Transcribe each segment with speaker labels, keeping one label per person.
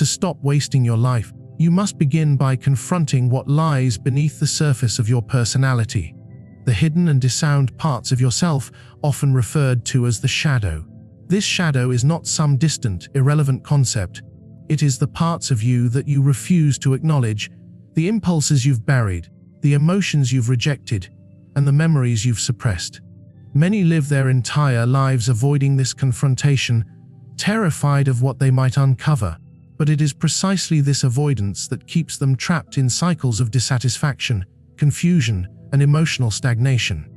Speaker 1: To stop wasting your life, you must begin by confronting what lies beneath the surface of your personality. The hidden and disowned parts of yourself, often referred to as the shadow. This shadow is not some distant, irrelevant concept. It is the parts of you that you refuse to acknowledge, the impulses you've buried, the emotions you've rejected, and the memories you've suppressed. Many live their entire lives avoiding this confrontation, terrified of what they might uncover. But it is precisely this avoidance that keeps them trapped in cycles of dissatisfaction, confusion, and emotional stagnation.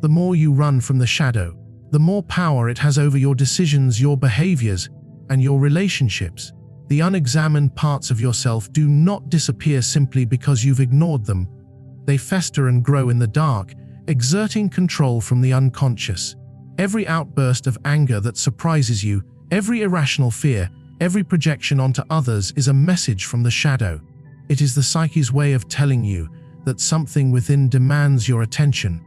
Speaker 1: The more you run from the shadow, the more power it has over your decisions, your behaviors, and your relationships. The unexamined parts of yourself do not disappear simply because you've ignored them. They fester and grow in the dark, exerting control from the unconscious. Every outburst of anger that surprises you, every irrational fear, every projection onto others is a message from the shadow. It is the psyche's way of telling you that something within demands your attention.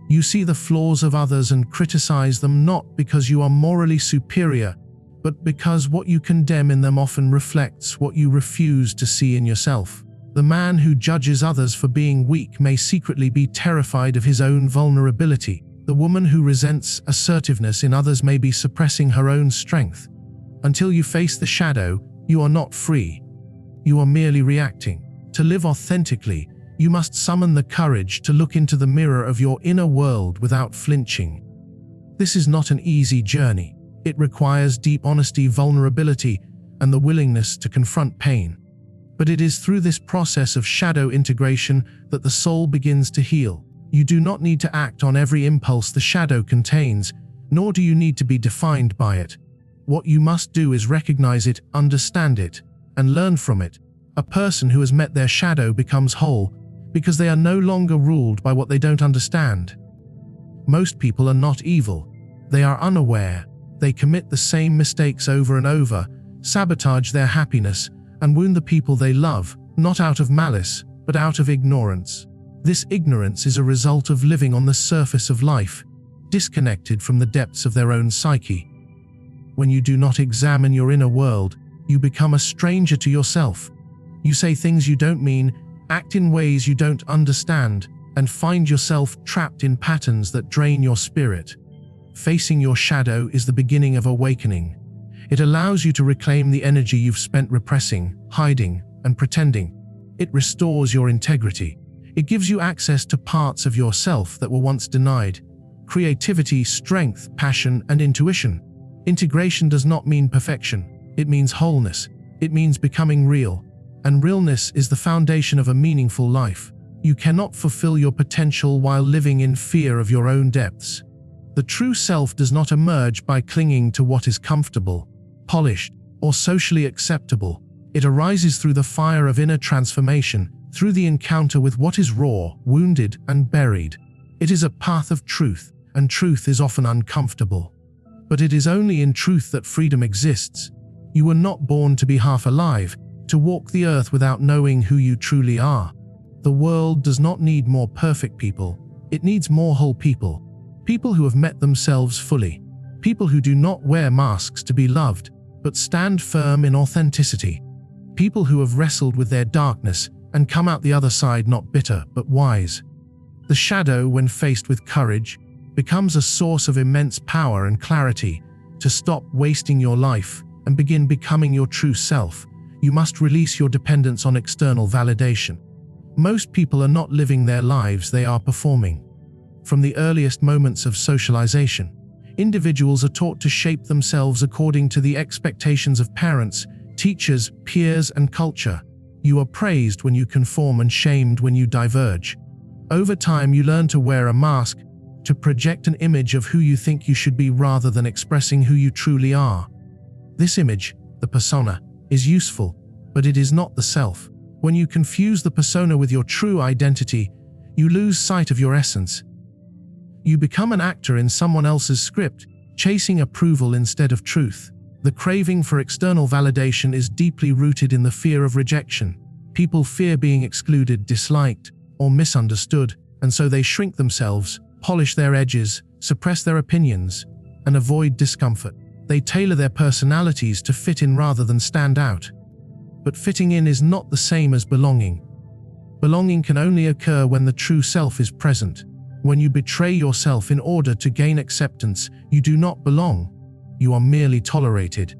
Speaker 1: You see the flaws of others and criticize them not because you are morally superior, but because what you condemn in them often reflects what you refuse to see in yourself. The man who judges others for being weak may secretly be terrified of his own vulnerability. The woman who resents assertiveness in others may be suppressing her own strength. Until you face the shadow, you are not free. You are merely reacting. To live authentically, you must summon the courage to look into the mirror of your inner world without flinching. This is not an easy journey. It requires deep honesty, vulnerability, and the willingness to confront pain. But it is through this process of shadow integration that the soul begins to heal. You do not need to act on every impulse the shadow contains, nor do you need to be defined by it. What you must do is recognize it, understand it, and learn from it. A person who has met their shadow becomes whole because they are no longer ruled by what they don't understand. Most people are not evil. They are unaware. They commit the same mistakes over and over, sabotage their happiness, and wound the people they love, not out of malice, but out of ignorance. This ignorance is a result of living on the surface of life, disconnected from the depths of their own psyche. When you do not examine your inner world, you become a stranger to yourself. You say things you don't mean, act in ways you don't understand, and find yourself trapped in patterns that drain your spirit. Facing your shadow is the beginning of awakening. It allows you to reclaim the energy you've spent repressing, hiding, and pretending. It restores your integrity. It gives you access to parts of yourself that were once denied: creativity, strength, passion, and intuition. Integration does not mean perfection. It means wholeness. It means becoming real. And realness is the foundation of a meaningful life. You cannot fulfill your potential while living in fear of your own depths. The true self does not emerge by clinging to what is comfortable, polished, or socially acceptable. It arises through the fire of inner transformation, through the encounter with what is raw, wounded, and buried. It is a path of truth, and truth is often uncomfortable. But it is only in truth that freedom exists. You were not born to be half alive, to walk the earth without knowing who you truly are. The world does not need more perfect people. It needs more whole people. People who have met themselves fully. People who do not wear masks to be loved, but stand firm in authenticity. People who have wrestled with their darkness and come out the other side not bitter, but wise. The shadow, when faced with courage, becomes a source of immense power and clarity. To stop wasting your life and begin becoming your true self, you must release your dependence on external validation. Most people are not living their lives, they are performing. From the earliest moments of socialization, individuals are taught to shape themselves according to the expectations of parents, teachers, peers, and culture. You are praised when you conform and shamed when you diverge. Over time, you learn to wear a mask, to project an image of who you think you should be rather than expressing who you truly are. This image, the persona, is useful, but it is not the self. When you confuse the persona with your true identity, you lose sight of your essence. You become an actor in someone else's script, chasing approval instead of truth. The craving for external validation is deeply rooted in the fear of rejection. People fear being excluded, disliked, or misunderstood, and so they shrink themselves, polish their edges, suppress their opinions, and avoid discomfort. They tailor their personalities to fit in rather than stand out. But fitting in is not the same as belonging. Belonging can only occur when the true self is present. When you betray yourself in order to gain acceptance, you do not belong. You are merely tolerated.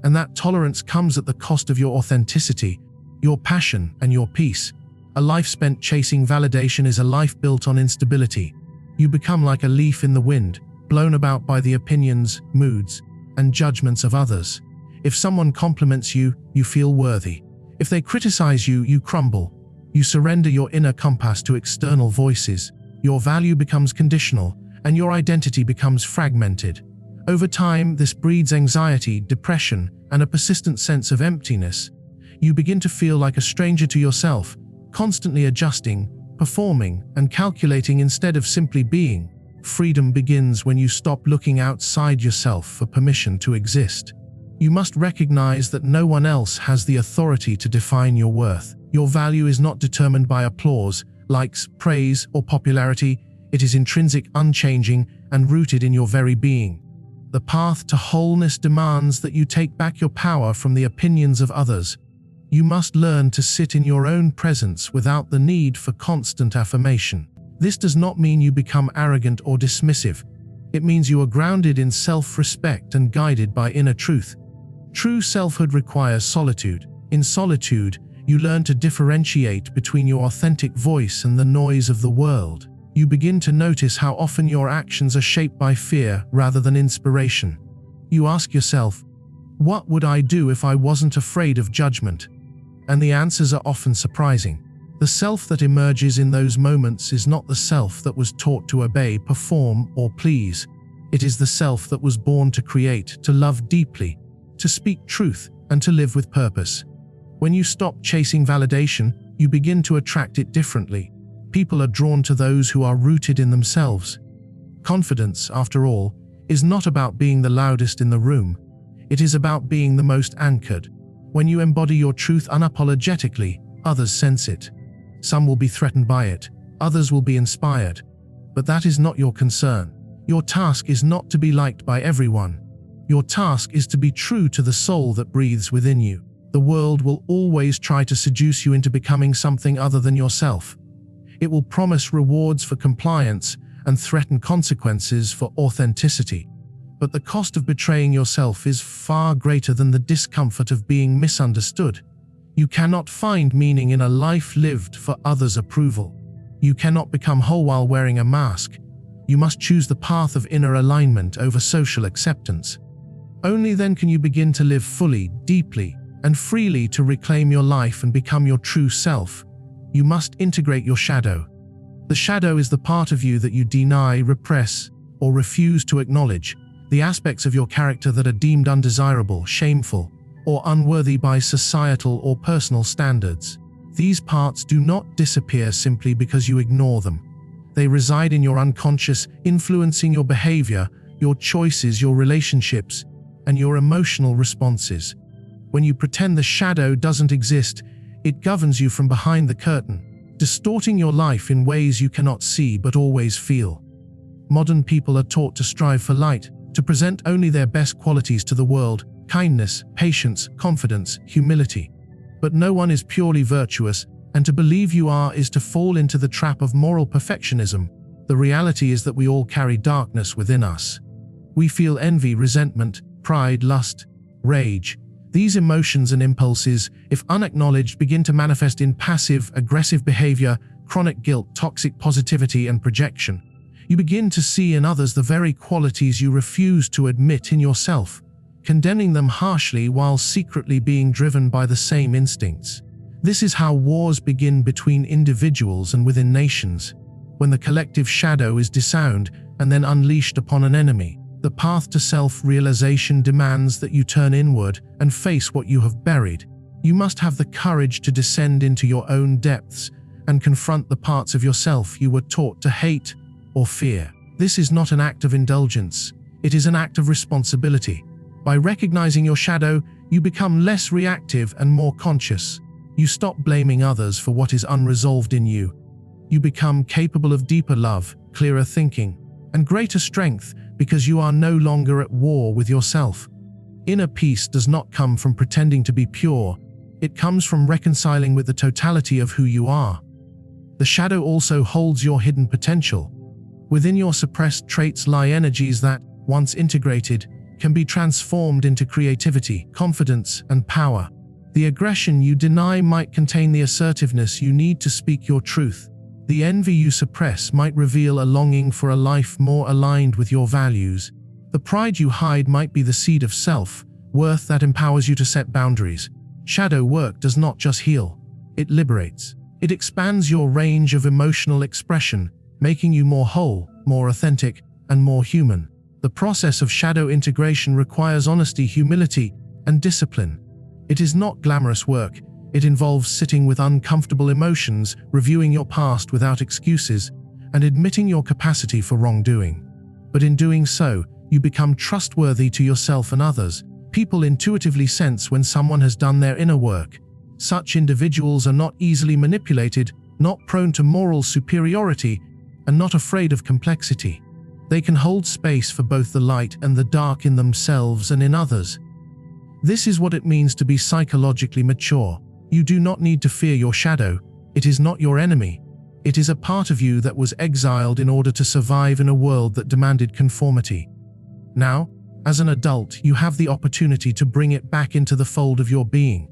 Speaker 1: And that tolerance comes at the cost of your authenticity, your passion, and your peace. A life spent chasing validation is a life built on instability. You become like a leaf in the wind, blown about by the opinions, moods, and judgments of others. If someone compliments you, you feel worthy. If they criticize you, you crumble. You surrender your inner compass to external voices. Your value becomes conditional, and your identity becomes fragmented. Over time, this breeds anxiety, depression, and a persistent sense of emptiness. You begin to feel like a stranger to yourself, constantly adjusting, performing, and calculating instead of simply being. Freedom begins when you stop looking outside yourself for permission to exist. You must recognize that no one else has the authority to define your worth. Your value is not determined by applause, likes, praise, or popularity. It is intrinsic, unchanging, and rooted in your very being. The path to wholeness demands that you take back your power from the opinions of others. You must learn to sit in your own presence without the need for constant affirmation. This does not mean you become arrogant or dismissive. It means you are grounded in self-respect and guided by inner truth. True selfhood requires solitude. In solitude, you learn to differentiate between your authentic voice and the noise of the world. You begin to notice how often your actions are shaped by fear rather than inspiration. You ask yourself, what would I do if I wasn't afraid of judgment? And the answers are often surprising. The self that emerges in those moments is not the self that was taught to obey, perform, or please. It is the self that was born to create, to love deeply, to speak truth, and to live with purpose. When you stop chasing validation, you begin to attract it differently. People are drawn to those who are rooted in themselves. Confidence, after all, is not about being the loudest in the room. It is about being the most anchored. When you embody your truth unapologetically, others sense it. Some will be threatened by it, others will be inspired. But that is not your concern. Your task is not to be liked by everyone. Your task is to be true to the soul that breathes within you. The world will always try to seduce you into becoming something other than yourself. It will promise rewards for compliance and threaten consequences for authenticity. But the cost of betraying yourself is far greater than the discomfort of being misunderstood. You cannot find meaning in a life lived for others' approval. You cannot become whole while wearing a mask. You must choose the path of inner alignment over social acceptance. Only then can you begin to live fully, deeply, and freely to reclaim your life and become your true self. You must integrate your shadow. The shadow is the part of you that you deny, repress, or refuse to acknowledge. The aspects of your character that are deemed undesirable, shameful, or unworthy by societal or personal standards. These parts do not disappear simply because you ignore them. They reside in your unconscious, influencing your behavior, your choices, your relationships, and your emotional responses. When you pretend the shadow doesn't exist, it governs you from behind the curtain, distorting your life in ways you cannot see but always feel. Modern people are taught to strive for light, to present only their best qualities to the world: kindness, patience, confidence, humility. But no one is purely virtuous, and to believe you are is to fall into the trap of moral perfectionism. The reality is that we all carry darkness within us. We feel envy, resentment, pride, lust, rage. These emotions and impulses, if unacknowledged, begin to manifest in passive, aggressive behavior, chronic guilt, toxic positivity, and projection. You begin to see in others the very qualities you refuse to admit in yourself, condemning them harshly while secretly being driven by the same instincts. This is how wars begin between individuals and within nations. When the collective shadow is disowned and then unleashed upon an enemy, the path to self-realization demands that you turn inward and face what you have buried. You must have the courage to descend into your own depths and confront the parts of yourself you were taught to hate or fear. This is not an act of indulgence, it is an act of responsibility. By recognizing your shadow, you become less reactive and more conscious. You stop blaming others for what is unresolved in you. You become capable of deeper love, clearer thinking, and greater strength because you are no longer at war with yourself. Inner peace does not come from pretending to be pure, It comes from reconciling with the totality of who you are. The shadow also holds your hidden potential. Within your suppressed traits lie energies that, once integrated, can be transformed into creativity, confidence, and power. The aggression you deny might contain the assertiveness you need to speak your truth. The envy you suppress might reveal a longing for a life more aligned with your values. The pride you hide might be the seed of self-worth that empowers you to set boundaries. Shadow work does not just heal, it liberates. It expands your range of emotional expression, making you more whole, more authentic, and more human. The process of shadow integration requires honesty, humility, and discipline. It is not glamorous work. It involves sitting with uncomfortable emotions, reviewing your past without excuses, and admitting your capacity for wrongdoing. But in doing so, you become trustworthy to yourself and others. People intuitively sense when someone has done their inner work. Such individuals are not easily manipulated, not prone to moral superiority, and not afraid of complexity. They can hold space for both the light and the dark in themselves and in others. This is what it means to be psychologically mature. You do not need to fear your shadow. It is not your enemy. It is a part of you that was exiled in order to survive in a world that demanded conformity. Now, as an adult, you have the opportunity to bring it back into the fold of your being.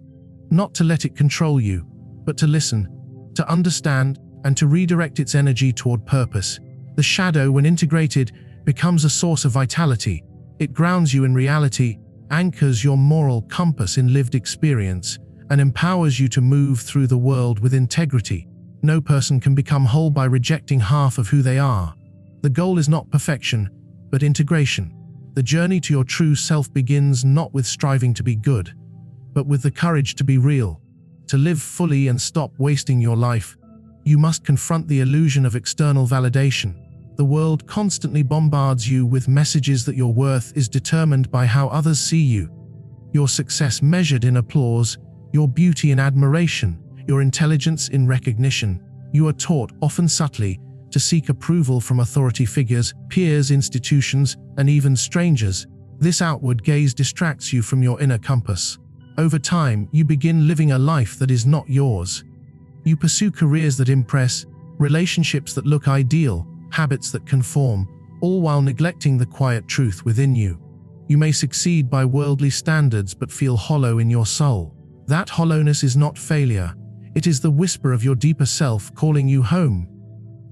Speaker 1: Not to let it control you, but to listen, to understand, and to redirect its energy toward purpose. The shadow, when integrated, becomes a source of vitality. It grounds you in reality, anchors your moral compass in lived experience, and empowers you to move through the world with integrity. No person can become whole by rejecting half of who they are. The goal is not perfection, but integration. The journey to your true self begins not with striving to be good, but with the courage to be real. To live fully and stop wasting your life, you must confront the illusion of external validation. The world constantly bombards you with messages that your worth is determined by how others see you. Your success measured in applause, your beauty in admiration, your intelligence in recognition. You are taught, often subtly, to seek approval from authority figures, peers, institutions, and even strangers. This outward gaze distracts you from your inner compass. Over time, you begin living a life that is not yours. You pursue careers that impress, relationships that look ideal, habits that conform, all while neglecting the quiet truth within you. You may succeed by worldly standards but feel hollow in your soul. That hollowness is not failure. It is the whisper of your deeper self calling you home.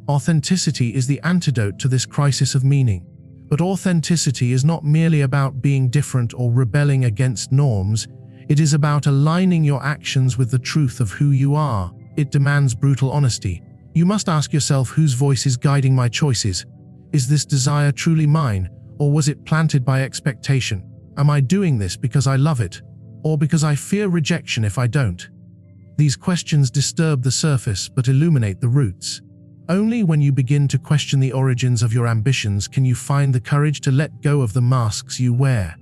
Speaker 1: Authenticity is the antidote to this crisis of meaning. But authenticity is not merely about being different or rebelling against norms. It is about aligning your actions with the truth of who you are. It demands brutal honesty. You must ask yourself, whose voice is guiding my choices? Is this desire truly mine, or was it planted by expectation? Am I doing this because I love it, or because I fear rejection if I don't? These questions disturb the surface but illuminate the roots. Only when you begin to question the origins of your ambitions can you find the courage to let go of the masks you wear.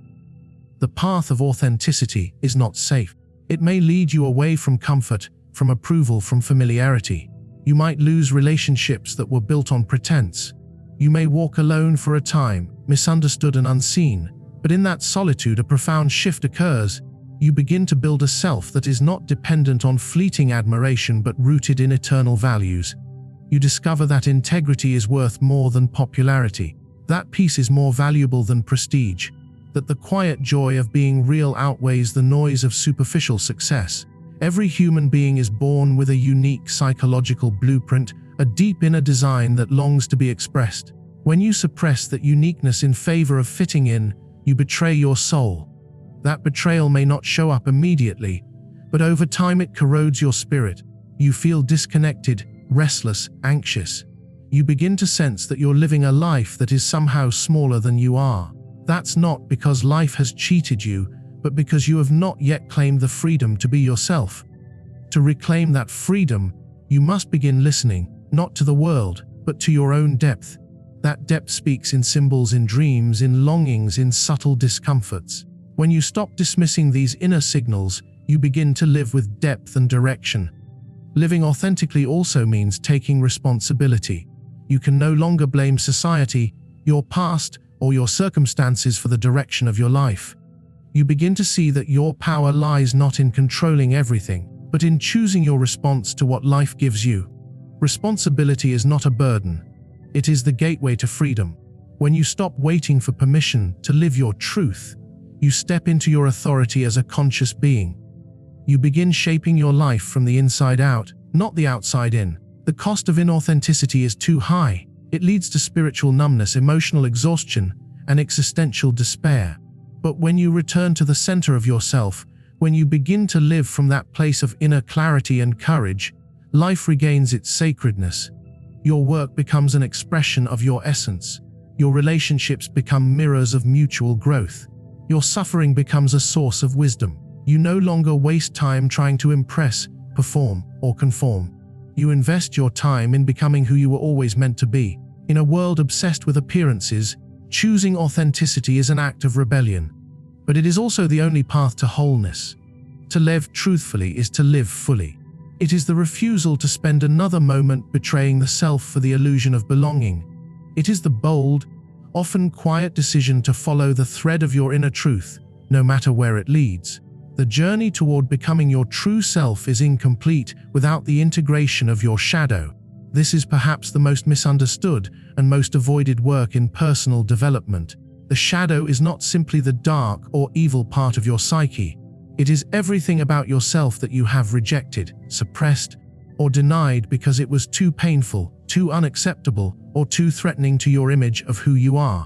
Speaker 1: The path of authenticity is not safe. It may lead you away from comfort, from approval, from familiarity. You might lose relationships that were built on pretense. You may walk alone for a time, misunderstood and unseen, but in that solitude a profound shift occurs. You begin to build a self that is not dependent on fleeting admiration but rooted in eternal values. You discover that integrity is worth more than popularity, that peace is more valuable than prestige, that the quiet joy of being real outweighs the noise of superficial success. Every human being is born with a unique psychological blueprint, a deep inner design that longs to be expressed. When you suppress that uniqueness in favor of fitting in, you betray your soul. That betrayal may not show up immediately, but over time it corrodes your spirit. You feel disconnected, restless, anxious. You begin to sense that you're living a life that is somehow smaller than you are. That's not because life has cheated you, but because you have not yet claimed the freedom to be yourself. To reclaim that freedom, you must begin listening, not to the world, but to your own depth. That depth speaks in symbols, in dreams, in longings, in subtle discomforts. When you stop dismissing these inner signals, you begin to live with depth and direction. Living authentically also means taking responsibility. You can no longer blame society, your past, or your circumstances for the direction of your life. You begin to see that your power lies not in controlling everything, but in choosing your response to what life gives you. Responsibility is not a burden. It is the gateway to freedom. When you stop waiting for permission to live your truth, you step into your authority as a conscious being. You begin shaping your life from the inside out, not the outside in. The cost of inauthenticity is too high. It leads to spiritual numbness, emotional exhaustion, and existential despair. But when you return to the center of yourself, when you begin to live from that place of inner clarity and courage, life regains its sacredness. Your work becomes an expression of your essence. Your relationships become mirrors of mutual growth. Your suffering becomes a source of wisdom. You no longer waste time trying to impress, perform, or conform. You invest your time in becoming who you were always meant to be. In a world obsessed with appearances, choosing authenticity is an act of rebellion. But it is also the only path to wholeness. To live truthfully is to live fully. It is the refusal to spend another moment betraying the self for the illusion of belonging. It is the bold, often quiet decision to follow the thread of your inner truth, no matter where it leads. The journey toward becoming your true self is incomplete without the integration of your shadow. This is perhaps the most misunderstood and most avoided work in personal development. The shadow is not simply the dark or evil part of your psyche. It is everything about yourself that you have rejected, suppressed, or denied because it was too painful, too unacceptable, or too threatening to your image of who you are.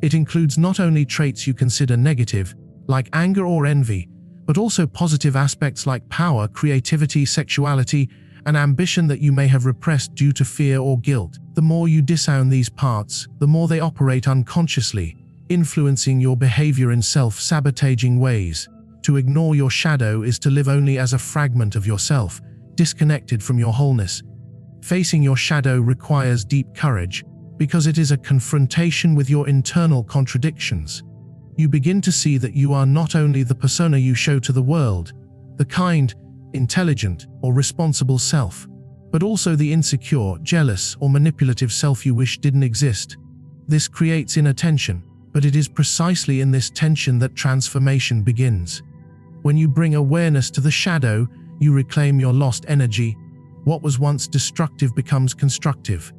Speaker 1: It includes not only traits you consider negative, like anger or envy, but also positive aspects like power, creativity, sexuality, and ambition that you may have repressed due to fear or guilt. The more you disown these parts, the more they operate unconsciously, influencing your behavior in self-sabotaging ways. To ignore your shadow is to live only as a fragment of yourself, disconnected from your wholeness. Facing your shadow requires deep courage, because it is a confrontation with your internal contradictions. You begin to see that you are not only the persona you show to the world, the kind, intelligent, or responsible self, but also the insecure, jealous, or manipulative self you wish didn't exist. This creates inner tension, but it is precisely in this tension that transformation begins. When you bring awareness to the shadow, you reclaim your lost energy. What was once destructive becomes constructive.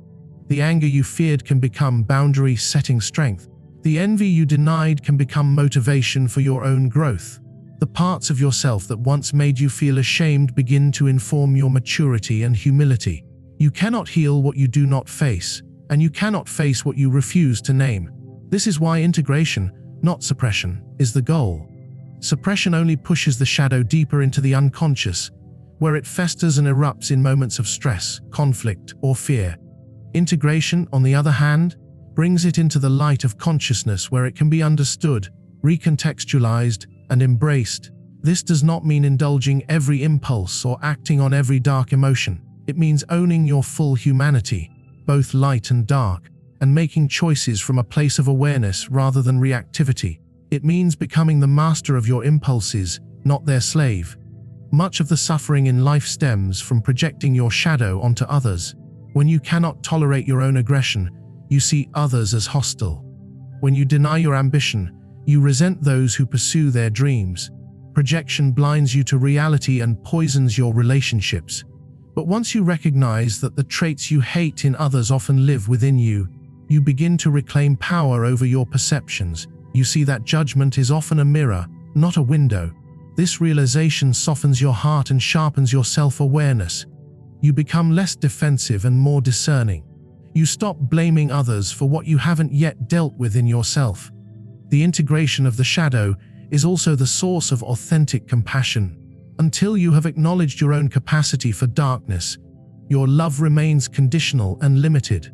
Speaker 1: The anger you feared can become boundary-setting strength. The envy you denied can become motivation for your own growth. The parts of yourself that once made you feel ashamed begin to inform your maturity and humility. You cannot heal what you do not face, and you cannot face what you refuse to name. This is why integration, not suppression, is the goal. Suppression only pushes the shadow deeper into the unconscious, where it festers and erupts in moments of stress, conflict, or fear. Integration, on the other hand, brings it into the light of consciousness where it can be understood, recontextualized, and embraced. This does not mean indulging every impulse or acting on every dark emotion. It means owning your full humanity, both light and dark, and making choices from a place of awareness rather than reactivity. It means becoming the master of your impulses, not their slave. Much of the suffering in life stems from projecting your shadow onto others. When you cannot tolerate your own aggression, you see others as hostile. When you deny your ambition, you resent those who pursue their dreams. Projection blinds you to reality and poisons your relationships. But once you recognize that the traits you hate in others often live within you, you begin to reclaim power over your perceptions. You see that judgment is often a mirror, not a window. This realization softens your heart and sharpens your self-awareness. You become less defensive and more discerning. You stop blaming others for what you haven't yet dealt with in yourself. The integration of the shadow is also the source of authentic compassion. Until you have acknowledged your own capacity for darkness, your love remains conditional and limited.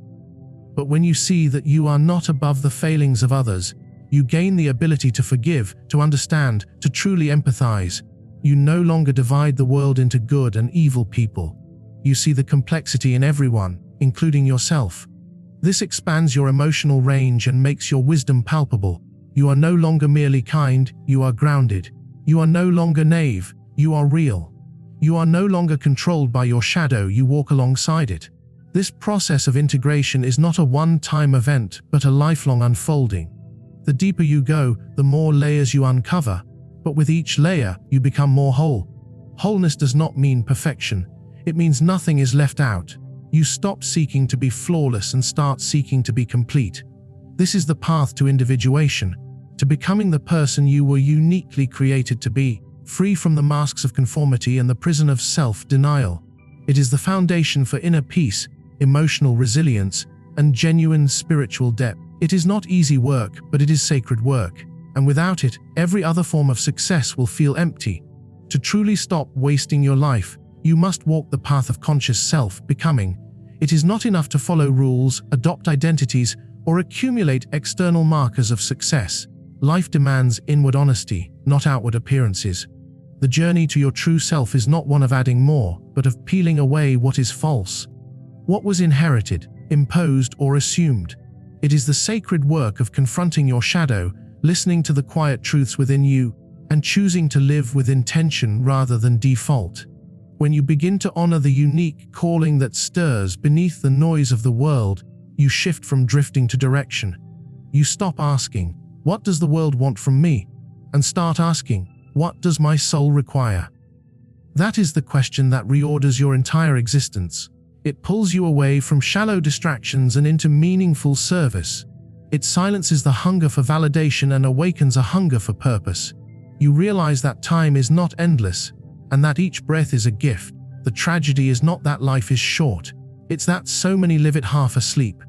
Speaker 1: But when you see that you are not above the failings of others, you gain the ability to forgive, to understand, to truly empathize. You no longer divide the world into good and evil people. You see the complexity in everyone, including yourself. This expands your emotional range and makes your wisdom palpable. You are no longer merely kind, you are grounded. You are no longer naive, you are real. You are no longer controlled by your shadow, you walk alongside it. This process of integration is not a one-time event, but a lifelong unfolding. The deeper you go, the more layers you uncover, but with each layer, you become more whole. Wholeness does not mean perfection. It means nothing is left out. You stop seeking to be flawless and start seeking to be complete. This is the path to individuation, to becoming the person you were uniquely created to be, free from the masks of conformity and the prison of self-denial. It is the foundation for inner peace, emotional resilience, and genuine spiritual depth. It is not easy work, but it is sacred work, and without it, every other form of success will feel empty. To truly stop wasting your life, you must walk the path of conscious self-becoming. It is not enough to follow rules, adopt identities, or accumulate external markers of success. Life demands inward honesty, not outward appearances. The journey to your true self is not one of adding more, but of peeling away what is false, what was inherited, imposed, or assumed. It is the sacred work of confronting your shadow, listening to the quiet truths within you, and choosing to live with intention rather than default. When you begin to honor the unique calling that stirs beneath the noise of the world, you shift from drifting to direction. You stop asking, "What does the world want from me?" and start asking, "What does my soul require?" That is the question that reorders your entire existence. It pulls you away from shallow distractions and into meaningful service. It silences the hunger for validation and awakens a hunger for purpose. You realize that time is not endless, and that each breath is a gift. The tragedy is not that life is short, it's that so many live it half asleep.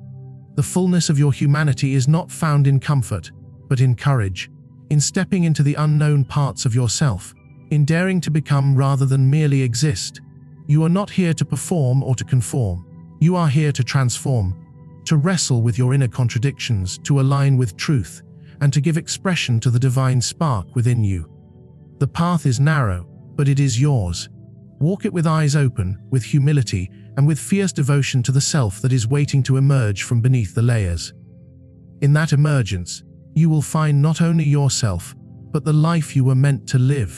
Speaker 1: The fullness of your humanity is not found in comfort, but in courage, in stepping into the unknown parts of yourself, in daring to become rather than merely exist. You are not here to perform or to conform. You are here to transform, to wrestle with your inner contradictions, to align with truth, and to give expression to the divine spark within you. The path is narrow, but it is yours. Walk it with eyes open, with humility, and with fierce devotion to the self that is waiting to emerge from beneath the layers. In that emergence, you will find not only yourself, but the life you were meant to live.